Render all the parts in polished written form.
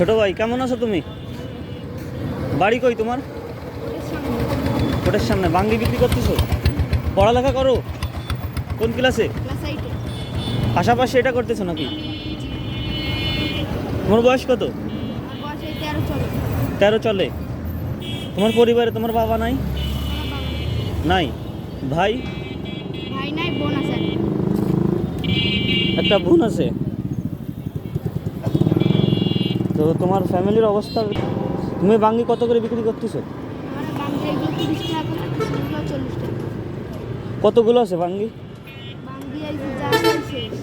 ছোট ভাই কেমন আছো তুমি? বাড়ি কই তোমার? কোটের সামনে। বাঙ্গি বিক্রি করতেছো? পড়ালেখা করো? কোন ক্লাসে? পাশাপাশি এটা করতেছো নাকি? তোমার বয়স কত? 13 চলে। তোমার পরিবারে তোমার বাবা নাই? নাই। ভাই? ভাই নাই, বোন আছে। একটা বোন আছে। তো তোমার ফ্যামিলির অবস্থা, তুমি বাঙ্গি কত করে বিক্রি করতেছো? আমার বাঙ্গি এগুলো 30 টাকা করে, এগুলো 40 টাকা। কতগুলো আছে বাঙ্গি? বাঙ্গি এই যে যা আছে শেষ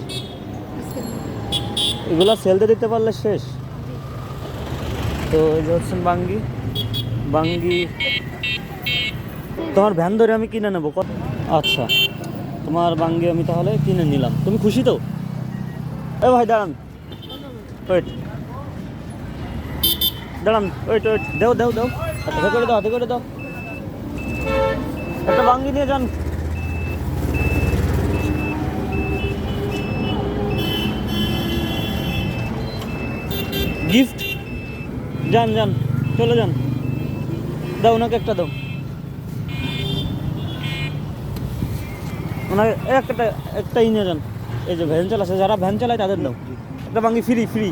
আজকে। এগুলো সেলতে দিতে পারলে শেষ। তো এই যে হচ্ছেন বাঙ্গি। বাঙ্গি তোমার ভ্যান ধরে আমি কিনে নেবো কত? আচ্ছা, তোমার বাঙ্গি আমি তাহলে কিনে নিলাম। তুমি খুশি তো? এ ভাই দাঁড়ান, ওয়েট, দাঁড়ান, ওয়েট ওয়েট, দেও দেও দেও, হাতে করে দাও, হাতে করে দাও। একটা বাঙ্গি নিয়ে যান। গিফট, যান যান, চলে যান। দাও ওনাকে একটা দাও, ওনাকে একটাই নিয়ে যান। এই যে ভ্যান চালাচ্ছে, যারা ভ্যান চালায় তাদের দাও একটা বাঙ্গি, ফ্রি ফ্রি।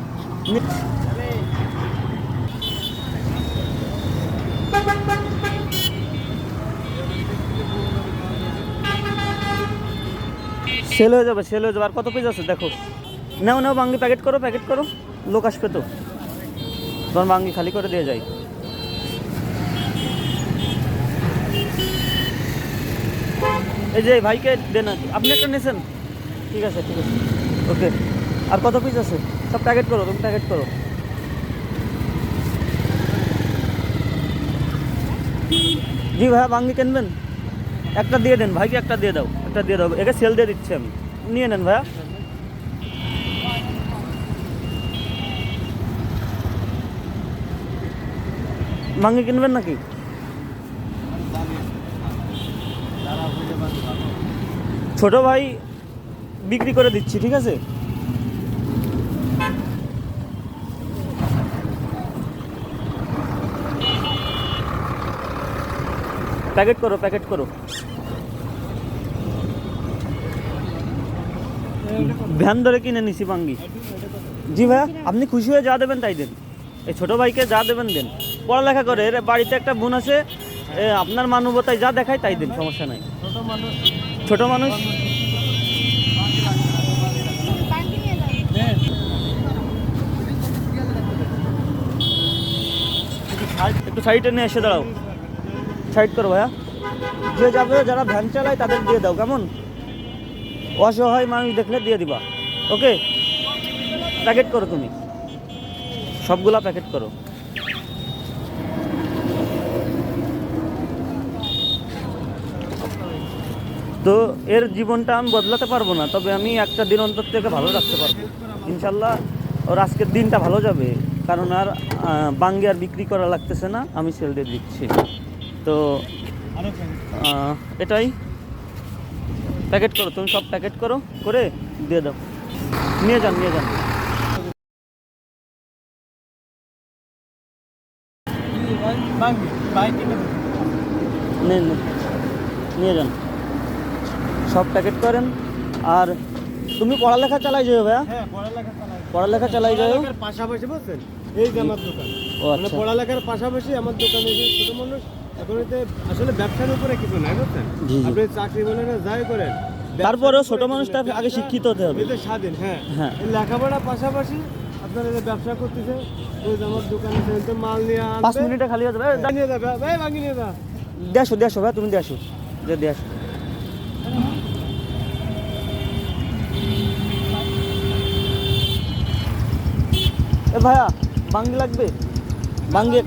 সেল হয়ে যাবে, সেল হয়ে যাবে। আর কত পিস আছে দেখো। নাও নাও বাঙ্গি, প্যাকেট করো, প্যাকেট করো। লোক আসবে তো, তোমার বাঙ্গি খালি করে দিয়ে যায়। এই যে ভাইকে দেন, আপনি একটা নিয়েছেন? ঠিক আছে ঠিক আছে, ওকে। আর কত পিস আছে? সব প্যাকেট করো, তুমি প্যাকেট করো। জি ভাইয়া, বাঙ্গি কিনবেন? একটা দিয়ে দেন ভাইকে, একটা দিয়ে দাও, একটা দিয়ে দাও। একে সেল দিয়ে দিচ্ছি আমি, নিয়ে নেন ভাইয়া। বাঙ্গি কিনবেন নাকি? ছোট ভাই বিক্রি করে দিচ্ছি, ঠিক আছে? প্যাকেট করো, প্যাকেট করো। ভ্যান ধরে কিনে নিছি বাঙ্গি। জি ভাইয়া, আপনি খুশি হয়ে যা দেবেন তাই দেন। এই ছোট ভাইকে যা দেবেন দেন। পড়ালেখা করে, এর বাড়িতে একটা বোন আছে। আপনার মানবতায় যা দেখায় তাই দিন, সমস্যা নাই। ছোট মানুষ। বাঙ্গি নিয়ে যাও। একটু সাইডে নিয়ে এসে দাঁড়াও, সাইড করো ভাইয়া। যে যাবে, যারা ভ্যান চালায় তাদের দিয়ে দাও, কেমন? অসহায় মানুষ দেখলে দিয়ে দিবা, ওকে? প্যাকেট করো তুমি, সবগুলা প্যাকেট করো। তো এর জীবনটা আমি বদলাতে পারবো না, তবে আমি একটা দিন অন্তর থেকে ভালো রাখতে পারবো ইনশাল্লাহ। ওর আজকের দিনটা ভালো যাবে, কারণ আর বাঙ্গি আর বিক্রি করা লাগতেছে না, আমি সেল দিয়ে দিচ্ছি। তো এটাই। প্যাকেট করো তুমি, সব প্যাকেট করো, করে দিয়ে দাও। নিয়ে যান, নিয়ে যান। নেন, নিয়ে যান, সব প্যাকেট করেন। আর তুমি পড়ালেখা চালাই যাও ভাইয়া? পড়ালেখা চালাই যাও পাশাপাশি, বুঝছেন? এই যে আমার দোকান, ও মানে আচ্ছা, পড়ালেখার পাশাপাশি আমার দোকানে যে ছোট মানুষ এখন এতে আসলে ব্যবসার উপরে কিছু নাই, বুঝছেন? জি জি। আপনি চাকরি বলেন না যাই করেন, তারপরেও ছোট মানুষটা আগে শিক্ষিত হতে হবে। এতে স্বাধীন, হ্যাঁ হ্যাঁ। এই লেখাপড়ার পাশাপাশি আপনার এই যে ব্যবসা করতেছে। ওই যে আমার দোকানে যে মাল নিয়ে 5 আনবে, মিনিটে খালি হয়ে যাবে। নিয়ে যাবে, এই ভাঙি নিয়ে যা। দেড়শো দেড়শো ভাই, তুমি দেড়শো, যে দেড়শো। এ ভাইয়া, বাঙ্গি লাগবে? বাঙ্গি,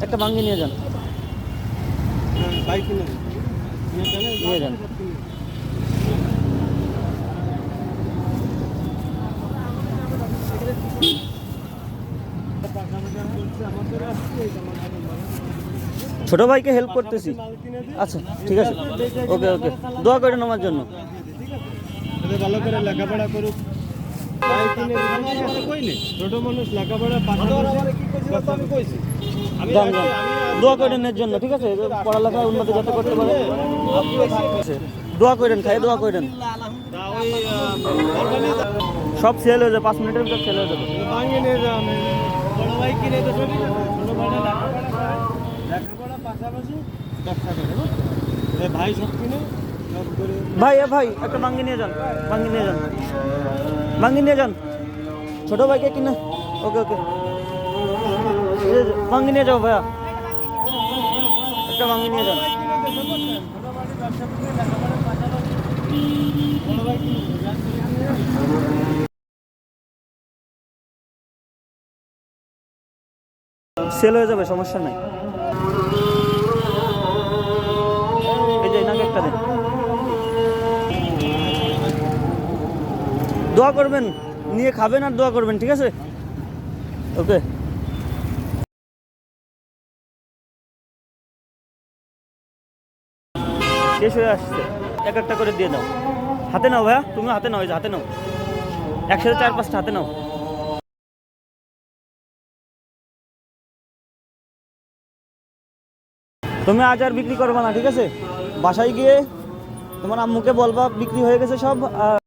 একটা বাঙ্গি নিয়ে যান, বাইক কিনে নিয়ে যান। ছোট ভাইকে হেল্প করতেছি। আচ্ছা ঠিক আছে, ওকে ওকে, দোয়া করেন আমার জন্য। ভালো করে লেখাপড়া করুক। বাইক কিনে ছোট মানুষ লেখাপড়া পাশাপাশি আমি কইছি আমি যান যান দোয়া করেন এর জন্য, ঠিক আছে? পড়ালেখায় উন্নতি যাতে করতে পারে দোয়া করেন, খাই দোয়া করেন। সব সেল হয়ে যাবে, 5 মিনিটের ভিতর সেল হয়ে যাবে। ভাঙিয়ে নিয়ে যাও, বড় ভাই কিনে তো সবই ছোট ভাইটা লেখাপড়া পাশাপাশি ব্যবসা করে, বুঝছো? এই ভাই সব কিনে সব করে। ভাই ভাই একটা মাঙ্গি নিয়ে যান, মাঙ্গি নিয়ে যান, মাঙ্গি নিয়ে যান ছোট ভাইকে কিনে। ওকে ওকে মাঙ্গি নিয়ে যাও ভাইয়া, একটা মাঙ্গি নিয়ে যান। সেল হয়ে যাবে, সমস্যা নাই। এই যে নাকি একটা দেন, দোয়া করবেন, নিয়ে খাবেন আর দোয়া করবেন, ঠিক আছে? ওকে শেষ হয়ে আসছে, এক একটা করে দিয়ে দাও। হাতে নাও ভাইয়া, তুমি হাতে নাও, এই যে হাতে নাও, একসাথে 4-5টা হাতে নাও। তুমি আজ আর বিক্রি করবে না, ঠিক আছে? বাসায় গিয়ে তোমার আম্মুকে বলবা বিক্রি হয়ে গেছে সব। আর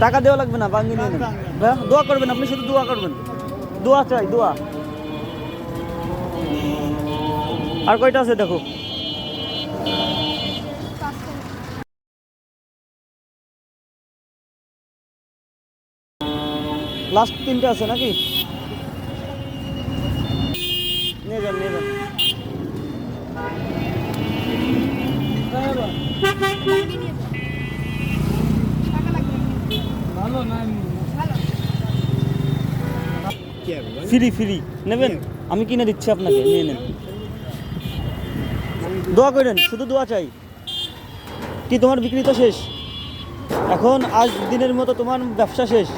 টাকা দেওয়া লাগবে না, বাঙ্গি নিয়ে নেন ভাইয়া। দোয়া করবেন, আপনি শুধু দোয়া করবেন, দোয়া চাই, দোয়া। আর কয়টা আছে দেখো? লাস্ট 3টে আছে নাকি? নিয়ে যান, নিয়ে যান। ভালো না ফ্রি ফ্রি নেবেন, আমি কিনে দিচ্ছি আপনাকে, নিয়ে নেন। দোয়া করেন, শুধু দোয়া চাই। কি তোমার বিক্রি তো শেষ এখন, আজ দিনের মতো তোমার ব্যবসা শেষ।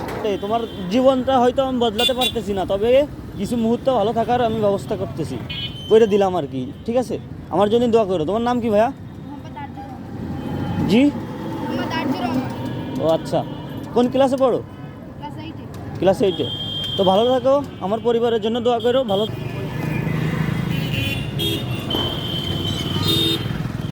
তোমার জীবনটা হয়তো আমি বদলাতে পারতেছি না, তবে কিছু মুহূর্ত ভালো থাকার আমি ব্যবস্থা করতেছি, করে দিলাম আর কি, ঠিক আছে? আমার জন্য দোয়া করো। তোমার নাম কি ভাইয়া? জি, ও আচ্ছা, কোন ক্লাসে পড়ো? ক্লাস 8-এ। তো ভালো থাকো, আমার পরিবারের জন্য দোয়া করো, ভালো।